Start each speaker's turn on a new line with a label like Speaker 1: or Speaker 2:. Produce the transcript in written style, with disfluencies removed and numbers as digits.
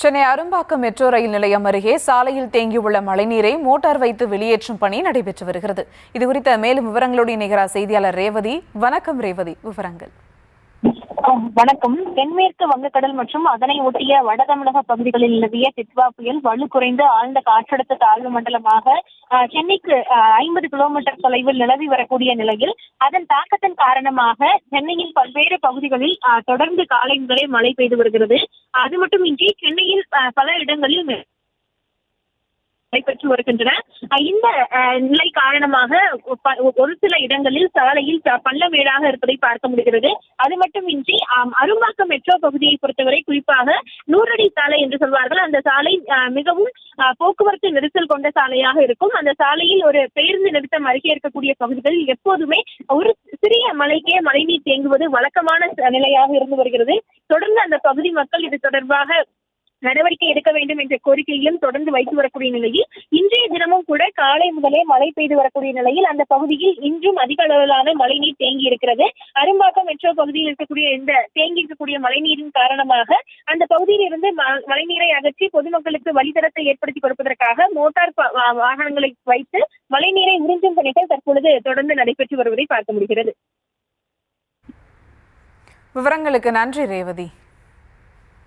Speaker 1: Chennai Arumbakkam metro rail நிலையம் அருகே சாலையில் தேங்கியுள்ள மழைநீரை மோட்டார் வைத்து வெளியேற்றும் பணி நடைபெற்று வருகிறது. இதுகுறித்த மேலும் விவரங்களோடு இணைகிறார் செய்தியாளர் ரேவதி. வணக்கம் ரேவதி, விவரங்கள்.
Speaker 2: வணக்கம். தென்மேற்கு வங்கக்கடல் மற்றும் அதனை ஒட்டிய வட தமிழக பகுதிகளில் நிலவிய டிட்வா புயல் வலு குறைந்து ஆழ்ந்த காற்றழுத்த தாழ்வு மண்டலமாக சென்னைக்கு 50 கிலோமீட்டர் தொலைவில் நிலவி வரக்கூடிய நிலையில் அதன் தாக்கத்தின் காரணமாக சென்னையில் பல்வேறு பகுதிகளில் தொடர்ந்து காலை முதலே மழை பெய்து வருகிறது. அது மட்டுமின்றி சென்னையில் பல இடங்களில் நடைபெற்று வருகின்றன. இந்த நிலை காரணமாக ஒரு சில இடங்களில் சாலையில் பள்ளமேடாக இருப்பதை பார்க்க முடிகிறது. அது மட்டுமின்றி அரும்பாக்கம் மெட்ரோ பகுதியை பொறுத்தவரை குறிப்பாக 100 அடி சாலை என்று சொல்வார்கள். அந்த சாலை மிகவும் போக்குவரத்து நெரிசல் கொண்ட சாலையாக இருக்கும். அந்த சாலையில் ஒரு பேருந்து நிறுத்தம் அருகே இருக்கக்கூடிய பகுதிகளில் எப்போதுமே ஒரு சிறிய மழைக்கே மழைநீர் தேங்குவது வழக்கமான நிலையாக இருந்து வருகிறது. தொடர்ந்து அந்த பகுதி மக்கள் இது தொடர்பாக நடவடிக்கை எடுக்க வேண்டும் என்ற கோரிக்கையிலும் தொடர்ந்து வைத்து வரக்கூடிய நிலையில் இன்றைய தினமும் கூட காலை முதலே மழை பெய்து வரக்கூடிய நிலையில் அந்த பகுதியில் இன்றும் அதிக அளவிலான மழைநீர் தேங்கி இருக்கிறது. அரும்பாக்கம் மெட்ரோ பகுதியில் இருக்கக்கூடிய இந்த தேங்கி இருக்கக்கூடிய மழைநீரின் காரணமாக அந்த பகுதியில் இருந்து மழைநீரை அகற்றி பொதுமக்களுக்கு வழித்தடத்தை ஏற்படுத்தி கொடுப்பதற்காக மோட்டார் வாகனங்களை வைத்து மழைநீரை உறிஞ்சும் பணிகள் தற்பொழுது தொடர்ந்து நடைபெற்று வருவதை பார்க்க முடிகிறது.
Speaker 1: விவரங்களுக்கு நன்றி ரேவதி.